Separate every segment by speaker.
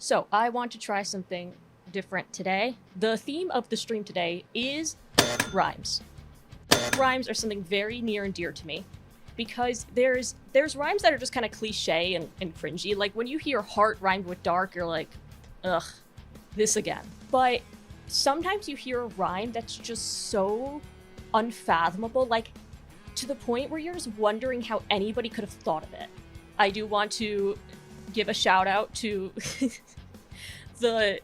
Speaker 1: So I want to try something different today. The theme of the stream today is rhymes. Rhymes are something very near and dear to me because there's rhymes that are just kind of cliche and cringy. Like when you hear heart rhymed with dark, you're like, ugh, this again. But sometimes you hear a rhyme that's just so unfathomable, like to the point where you're just wondering how anybody could have thought of it. I do want to give a shout out to the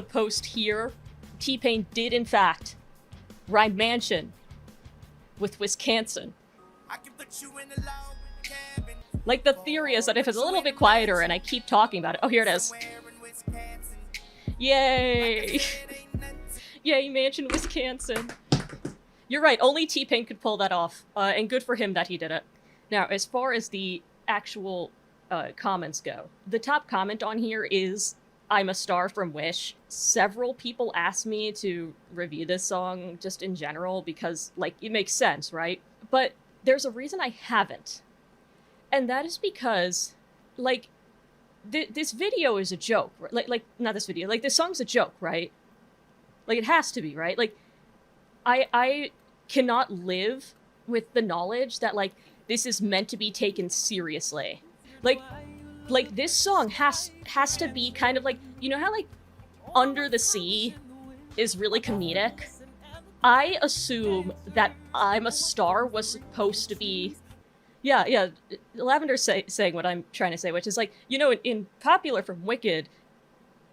Speaker 1: post here. T-Pain did in fact rhyme mansion with Wisconsin. Like, the theory is that if it's a little bit quieter and I keep talking about it... Oh, here it is. Yay! Yay, mansion Wisconsin. You're right, only T-Pain could pull that off, and good for him that he did it. Now, as far as the actual comments go, the top comment on here is I'm a Star from Wish. Several people asked me to review this song just in general because, like, it makes sense, right? But there's a reason I haven't. And that is because, like, this video is a joke. Like, not this video. Like, this song's a joke, right? Like, it has to be, right? Like, I cannot live with the knowledge that, like, this is meant to be taken seriously. Like this song has to be kind of like, you know how, like, Under the Sea is really comedic? I assume that I'm a Star was supposed to be... Yeah, Lavender's saying what I'm trying to say, which is, like, you know, in Popular from Wicked,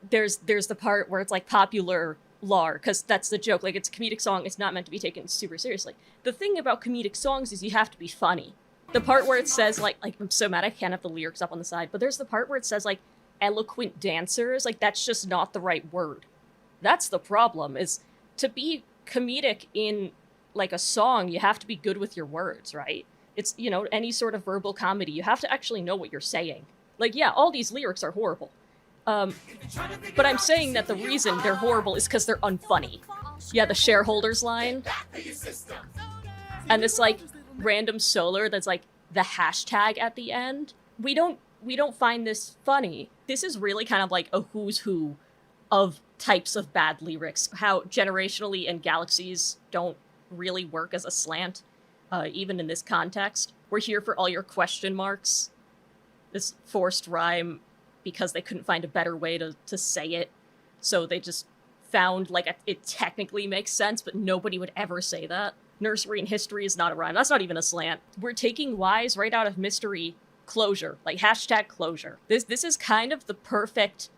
Speaker 1: there's the part where it's, like, popular lar, because that's the joke. Like, it's a comedic song, it's not meant to be taken super seriously. The thing about comedic songs is you have to be funny. The part where it says, like, I'm so mad I can't have the lyrics up on the side, but there's the part where it says, like, eloquent dancers. Like, that's just not the right word. That's the problem, is to be comedic in, like, a song, you have to be good with your words, right? It's, you know, any sort of verbal comedy, you have to actually know what you're saying. Like, yeah, all these lyrics are horrible. But I'm saying that the reason they're horrible is because they're unfunny. Yeah, the shareholders line. And this, like, random solar that's, like, the hashtag at the end. We don't find this funny. This is really kind of like a who's who of types of bad lyrics. How generationally and galaxies don't really work as a slant, even in this context. We're here for all your question marks. This forced rhyme because they couldn't find a better way to say it. So they just found, like, it technically makes sense, but nobody would ever say that. Nursery in history is not a rhyme. That's not even a slant. We're taking Y's right out of mystery closure. Like, hashtag closure. This is kind of the perfect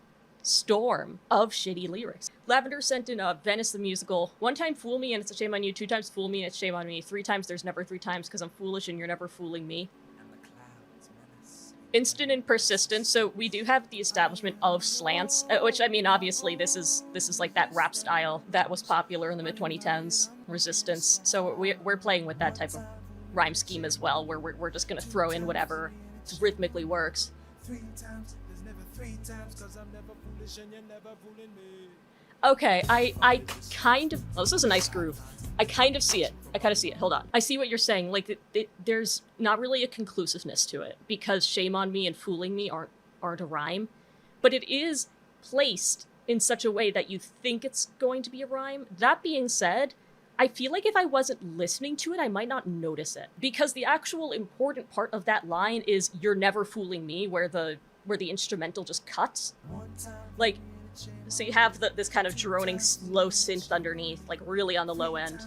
Speaker 1: storm of shitty lyrics. Lavender sent in Venice the Musical. 1 time fool me and it's a shame on you. 2 times fool me and it's shame on me. 3 times there's never 3 times because I'm foolish and you're never fooling me. Instant and persistent. So we do have the establishment of slants, which, I mean, obviously this is like that rap style that was popular in the mid-2010s, resistance. So we're playing with that type of rhyme scheme as well, where we're just gonna throw in whatever rhythmically works. Okay, I kind of... Oh, this is a nice groove. I kind of see it. Hold on. I see what you're saying. Like, there's not really a conclusiveness to it, because shame on me and fooling me aren't a rhyme. But it is placed in such a way that you think it's going to be a rhyme. That being said, I feel like if I wasn't listening to it, I might not notice it. Because the actual important part of that line is, you're never fooling me, where the instrumental just cuts. Like, so you have this kind of droning low synth underneath, like really on the low end.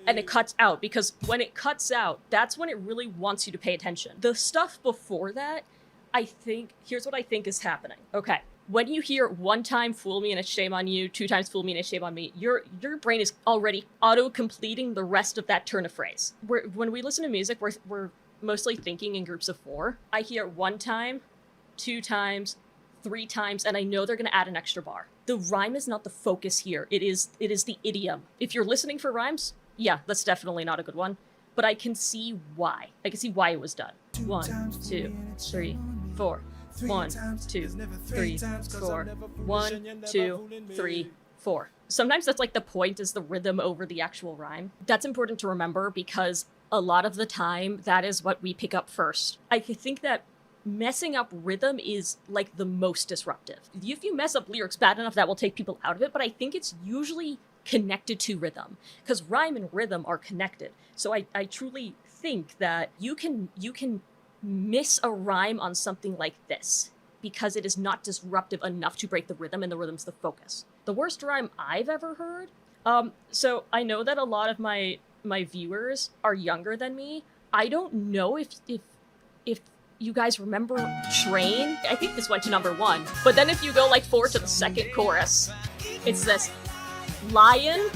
Speaker 1: And it cuts out, because when it cuts out, that's when it really wants you to pay attention. The stuff before that, I think, here's what I think is happening. Okay, when you hear 1 time fool me and it's shame on you, 2 times fool me and it's shame on me, your brain is already auto-completing the rest of that turn of phrase. When we listen to music, we're mostly thinking in groups of 4. I hear 1 time, 2 times, 3 times, and I know they're going to add an extra bar. The rhyme is not the focus here. It is the idiom. If you're listening for rhymes, yeah, that's definitely not a good one. But I can see why. I can see why it was done. 1, 2, 3, 4. 1, 2, 3, 4. 1, 2, 3, 4. Sometimes that's like the point, is the rhythm over the actual rhyme. That's important to remember because a lot of the time that is what we pick up first. I think that messing up rhythm is, like, the most disruptive. If you mess up lyrics bad enough, that will take people out of it, but I think it's usually connected to rhythm, because rhyme and rhythm are connected. So I truly think that you can miss a rhyme on something like this, because it is not disruptive enough to break the rhythm, and the rhythm's the focus. The worst rhyme I've ever heard, so I know that a lot of my viewers are younger than me. I don't know if you guys remember Train. I think this went to number 1. But then if you go like forward to the second chorus, it's this Lion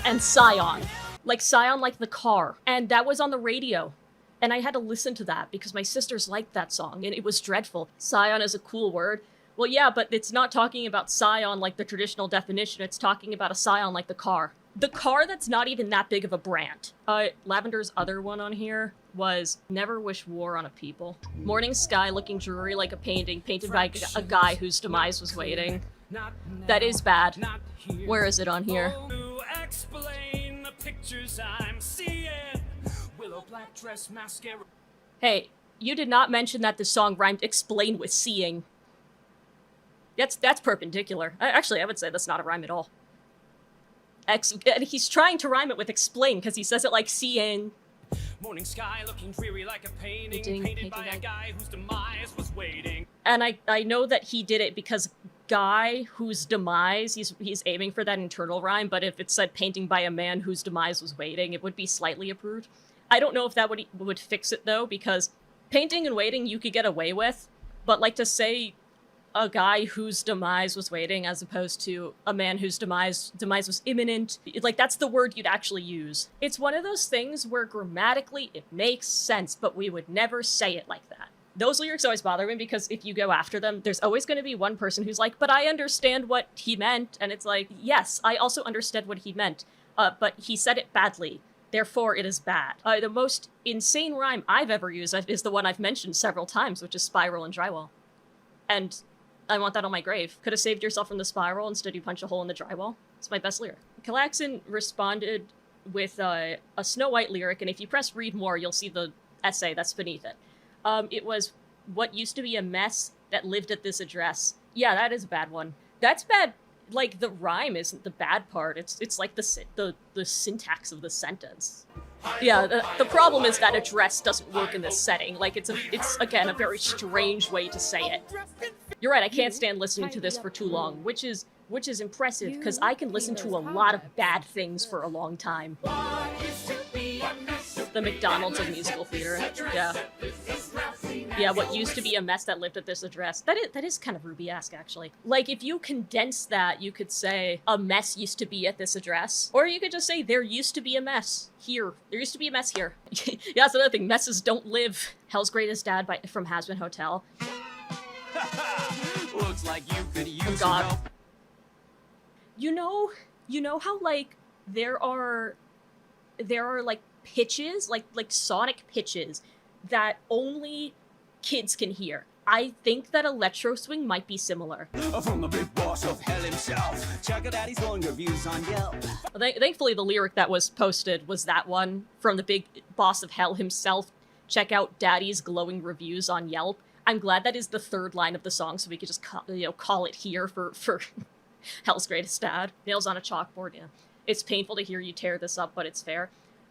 Speaker 1: and Scion. Like Scion, like the car. And that was on the radio. And I had to listen to that because my sisters liked that song and it was dreadful. Scion is a cool word. Well, yeah, but it's not talking about Scion like the traditional definition. It's talking about a Scion like the car. The car that's not even that big of a brand. Lavender's other one on here was Never Wish War on a People. Morning sky looking dreary like a painting painted by a guy whose demise was waiting. That is bad. Where is it on here? Explain the pictures I'm seeing. Willow black dress mascara. Hey, you did not mention that the song rhymed explain with seeing. That's perpendicular. Actually, I would say that's not a rhyme at all. He's trying to rhyme it with explain because he says it like seeing. Morning sky looking dreary like a painting painted by a guy whose demise was waiting. And I know that he did it because guy whose demise, he's aiming for that internal rhyme, but if it said painting by a man whose demise was waiting, it would be slightly approved. I don't know if that would fix it though, because painting and waiting you could get away with, but like to say a guy whose demise was waiting as opposed to a man whose demise was imminent. Like, that's the word you'd actually use. It's one of those things where grammatically it makes sense, but we would never say it like that. Those lyrics always bother me because if you go after them, there's always going to be one person who's like, but I understand what he meant. And it's like, yes, I also understood what he meant, but he said it badly. Therefore, it is bad. The most insane rhyme I've ever used is the one I've mentioned several times, which is spiral and drywall. And I want that on my grave. Could have saved yourself from the spiral, instead you punch a hole in the drywall. It's my best lyric. Kalaxin responded with a Snow White lyric, and if you press read more, you'll see the essay that's beneath it. It was, what used to be a mess that lived at this address. Yeah, that is a bad one. That's bad. Like, the rhyme isn't the bad part. It's like the syntax of the sentence. Yeah, the problem is that address doesn't work in this setting. Like, it's again, a very strange way to say it. You're right, I can't stand listening to this for too long, which is impressive, because I can listen to a lot of bad things for a long time. The McDonald's of musical theater. Yeah. Yeah, what used to be a mess that lived at this address. That is kind of Ruby-esque, actually. Like, if you condense that, you could say, a mess used to be at this address. Or you could just say, there used to be a mess here. There used to be a mess here. Yeah, that's another thing. Messes don't live. Hell's Greatest Dad from Hazbin Hotel. Looks like you could use help. You know how, like, there are like pitches, like sonic pitches that only kids can hear. I think that Electro Swing might be similar. From the big boss of hell himself, check out Daddy's glowing reviews on Yelp. Thankfully, the lyric that was posted was that one from the big boss of hell himself. Check out Daddy's glowing reviews on Yelp. I'm glad that is the third line of the song, so we could just call it here for Hell's Greatest Dad. Nails on a chalkboard. Yeah, it's painful to hear you tear this up, but it's fair.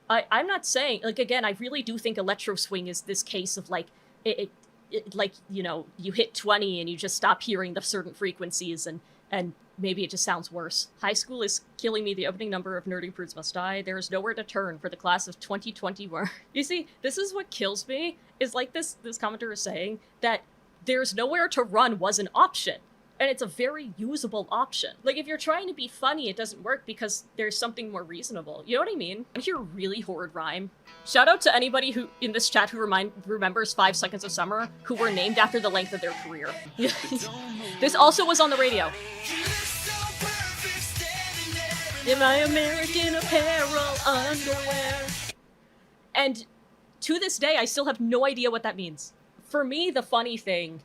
Speaker 1: I'm not saying, like, again, I really do think Electro Swing is this case of, like, like, you know, you hit 20 and you just stop hearing the certain frequencies and maybe it just sounds worse. High School is killing me. The opening number of Nerdy Prudes Must Die. There is nowhere to turn for the class of 2021. You see, this is what kills me, is like this commenter is saying that there's nowhere to run was an option. And it's a very usable option. Like, if you're trying to be funny, it doesn't work because there's something more reasonable. You know what I mean? I hear a really horrid rhyme. Shout out to anybody who in this chat who remembers 5 Seconds of Summer, who were named after the length of their career. This also was on the radio. In my American Apparel underwear. And to this day, I still have no idea what that means. For me, the funny thing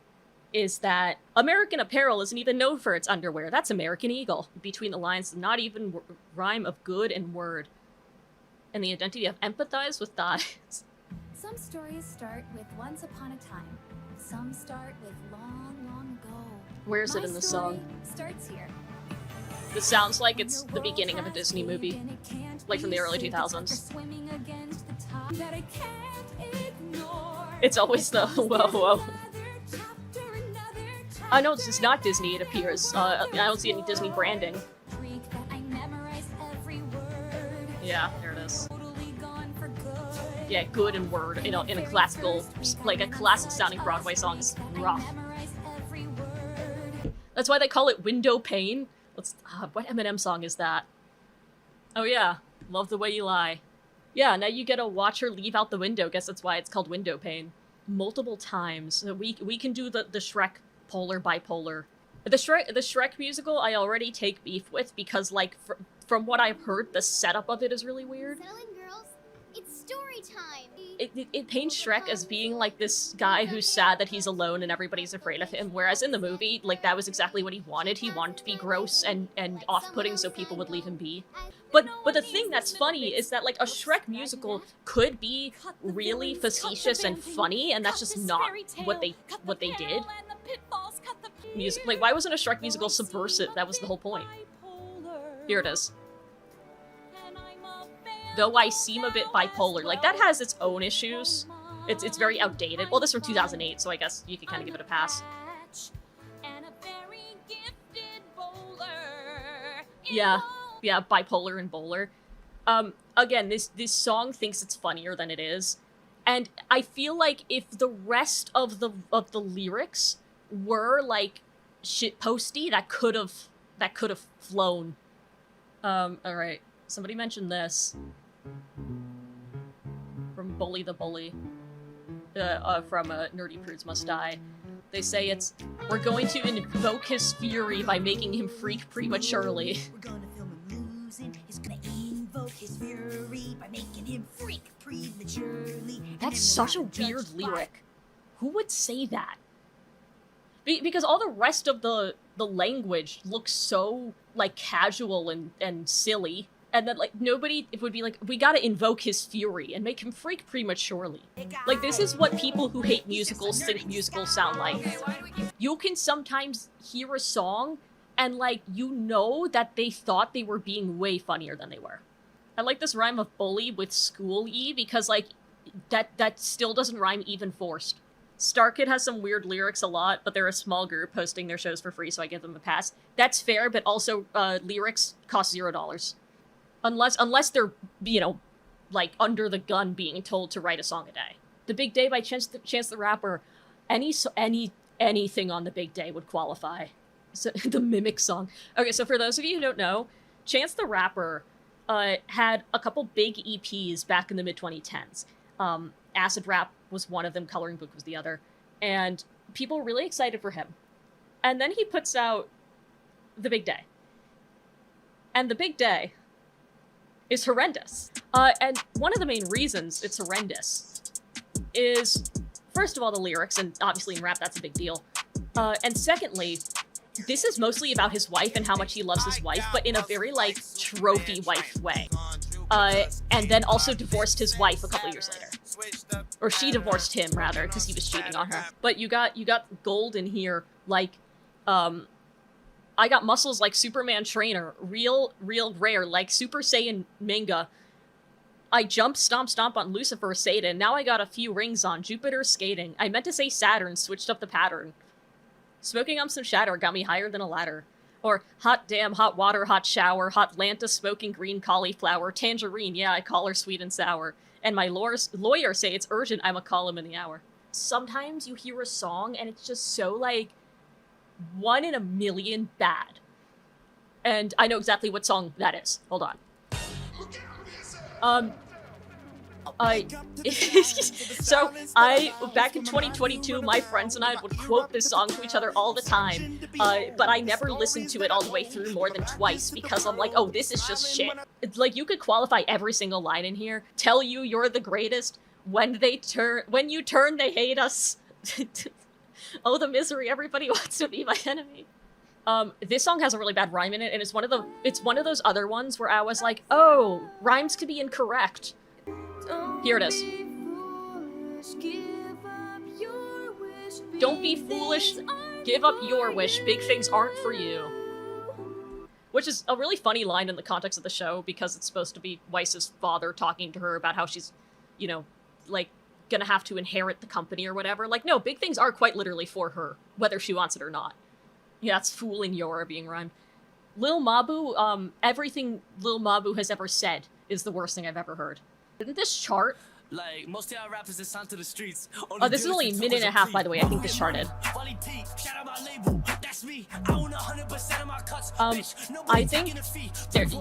Speaker 1: is that American Apparel isn't even known for its underwear. That's American Eagle. Between the lines, not even rhyme of good and word. And the identity of empathize with thighs.
Speaker 2: Some stories start with once upon a time. Some start with long, long ago.
Speaker 1: Where is it in the song?
Speaker 2: Starts here.
Speaker 1: This sounds like it's the beginning of a Disney movie, like from the early 2000s. It's always the whoa, whoa. I know this is not Disney, it appears. I don't see any Disney branding. Yeah, there it is. Yeah, good and word, you know, in a classical, like a classic sounding Broadway song is rough. That's why they call it Window Pane. What Eminem song is that? Oh yeah, Love the Way You Lie. Yeah, now you get to watch her leave out the window. Guess that's why it's called Window Pane. Multiple times. We can do the Shrek polar bipolar. The Shrek musical I already take beef with because, like, from what I've heard, the setup of it is really weird.
Speaker 3: It's story time.
Speaker 1: It paints Shrek as being like this guy who's sad that he's alone and everybody's afraid of him, whereas in the movie, like, that was exactly what he wanted. He wanted to be gross and off-putting so people would leave him be. But the thing that's funny is that, like, a Shrek musical could be really facetious and funny, and that's just not what they did. Music, like, why wasn't a Shrek musical subversive? That was the whole point. Here it is. Though I seem a bit bipolar. Like, that has its own issues. It's very outdated. Well, this is from 2008, so I guess you could kind of give it a pass. Yeah, bipolar and bowler. Again, this song thinks it's funnier than it is. And I feel like if the rest of the lyrics were, like, shitposty, that could have flown. Alright. Somebody mentioned this. From Bully the Bully. From Nerdy Prudes Must Die. They say it's, we're going to invoke his fury by making him freak prematurely.
Speaker 4: We're gonna film him losing. He's gonna invoke his fury by making him freak prematurely.
Speaker 1: That's such a weird lyric. Who would say that? Because all the rest of the language looks so, like, casual and silly. And then, like, nobody would be like, we gotta invoke his fury and make him freak prematurely. Like, this is what people who hate musicals think musicals sound like. You can sometimes hear a song and, like, you know that they thought they were being way funnier than they were. I like this rhyme of bully with school-y because, like, that still doesn't rhyme even forced. StarKid has some weird lyrics a lot, but they're a small group hosting their shows for free, so I give them a pass. That's fair, but also, lyrics cost $0. Unless they're, you know, like, under the gun being told to write a song a day. The Big Day by Chance the Rapper, anything on The Big Day would qualify. So, the Mimic song. Okay, so for those of you who don't know, Chance the Rapper had a couple big EPs back in the mid-2010s. Acid Rap was one of them, Coloring Book was the other, and people were really excited for him. And then he puts out The Big Day. And The Big Day is horrendous. And one of the main reasons it's horrendous is, first of all, the lyrics, and obviously in rap that's a big deal. And secondly, this is mostly about his wife and how much he loves his wife, but in a very, like, trophy wife way. And then also divorced his wife a couple years later. Or she divorced him, rather, because he was cheating on her. But you got gold in here, like, I got muscles like Superman Trainer, real rare, like Super Saiyan Manga. I jumped stomp on Lucifer Satan, now I got a few rings on Jupiter skating. I meant to say Saturn, switched up the pattern. Smoking on some shatter got me higher than a ladder. Or hot damn, hot water, hot shower, hot Lanta smoking green cauliflower, tangerine, yeah, I call her sweet and sour. And my lawyer say it's urgent, I'ma call him in the hour. Sometimes you hear a song and it's just so, like, 1 in a million bad. And I know exactly what song that is. Hold on. So, back in 2022, my friends and I would quote this song to each other all the time, but I never listened to it all the way through more than twice, because I'm like, oh, this is just shit. It's like, you could qualify every single line in here, tell you you're the greatest, when you turn, they hate us. Oh, the misery, everybody wants to be my enemy. This song has a really bad rhyme in it, and it's one of those other ones where I was like, oh, rhymes could be incorrect. Here it is.
Speaker 4: Give up your wish.
Speaker 1: Don't be
Speaker 4: Big
Speaker 1: foolish.
Speaker 4: things aren't
Speaker 1: Give up
Speaker 4: for
Speaker 1: your wish. Big things aren't for you.
Speaker 4: you.
Speaker 1: Which is a really funny line in the context of the show because it's supposed to be Weiss's father talking to her about how she's, you know, like, gonna have to inherit the company or whatever. Like, no, big things are quite literally for her, whether she wants it or not. Yeah, it's fooling Yora being rhymed. Lil Mabu, everything Lil Mabu has ever said is the worst thing I've ever heard. Didn't this chart?
Speaker 5: Like, most of our rappers that signed to the streets.
Speaker 1: Oh, this is only a minute and a half, by the way. I think this charted. I think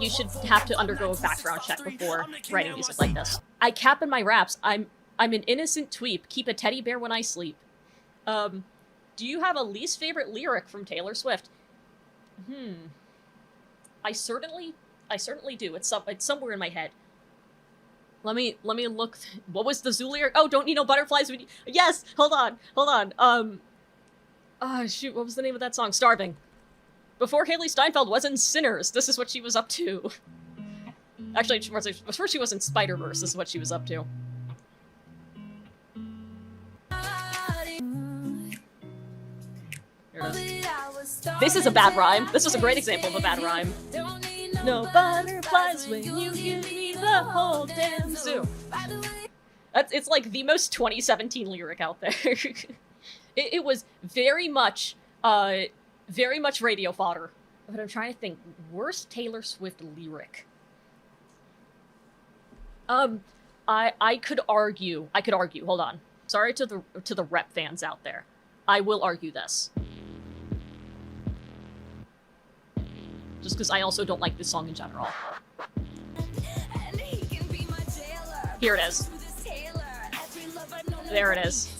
Speaker 1: you should have to undergo a background check before writing music like this. I cap in my raps. I'm an innocent tweep. Keep a teddy bear when I sleep. Do you have a least favorite lyric from Taylor Swift? I certainly do. It's somewhere in my head. Let me look. What was the zoo lyric? Oh, don't need no butterflies. Yes. Hold on. Shoot. What was the name of that song? Starving. Before Haley Steinfeld was in Sinners, this is what she was up to. Actually, before she was in Spider-Verse, this is what she was up to. Here it is. This is a bad rhyme. This was a great example of a bad rhyme. No butterflies when you give me the whole damn zoo. It's like the most 2017 lyric out there. it was very much radio fodder. But I'm trying to think, worst Taylor Swift lyric. I could argue. Hold on. Sorry to the rep fans out there. I will argue this. Just because I also don't like this song in general. Here it is. There it is.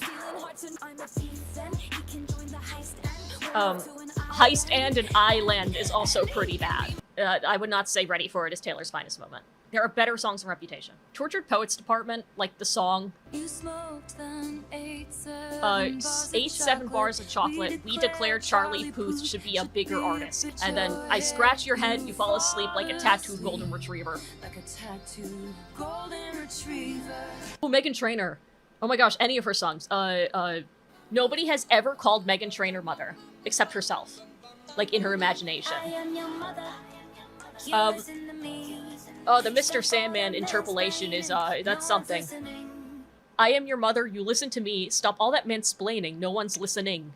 Speaker 1: Heist and an Island is also pretty bad. I would not say Ready for It is Taylor's finest moment. There are better songs in Reputation. Tortured Poets Department, like the song,
Speaker 4: You smoked them, ate
Speaker 1: 7 bars of chocolate, we declare Charlie Puth should be a bigger artist. And then I scratch your head, you fall asleep like a tattooed golden retriever.
Speaker 4: like a tattooed golden retriever.
Speaker 1: Oh, Meghan Trainor. Oh my gosh, any of her songs. Nobody has ever called Meghan Trainor mother, except herself. Like, in her imagination.
Speaker 4: I am your mother. Listen to me.
Speaker 1: Oh, the Mr. Sandman interpolation is, that's something. I am your mother, you listen to me, stop all that mansplaining, no one's listening.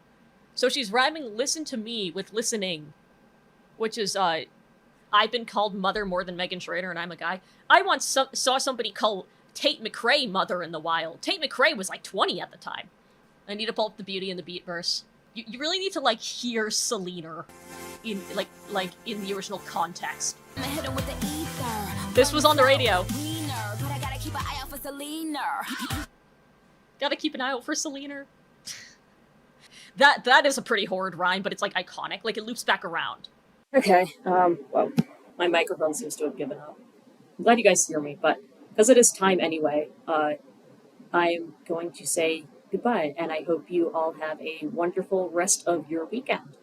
Speaker 1: So she's rhyming listen to me with listening. Which is, I've been called mother more than Meghan Trainor and I'm a guy. I once saw somebody call Tate McRae mother in the wild. Tate McRae was like 20 at the time. I need to pull up the Beauty and the Beat verse. You really need to, like, hear Selena in, like in the original context.
Speaker 4: I'm gonna hit him with the ether.
Speaker 1: This was on the radio.
Speaker 4: Wiener, but I gotta keep an eye out for Selena.
Speaker 1: Gotta keep an eye out for Selena. That is a pretty horrid rhyme, but it's, like, iconic. Like, it loops back around. Okay, well, my microphone seems to have given up. I'm glad you guys hear me, but because it is time anyway, I'm going to say goodbye, and I hope you all have a wonderful rest of your weekend.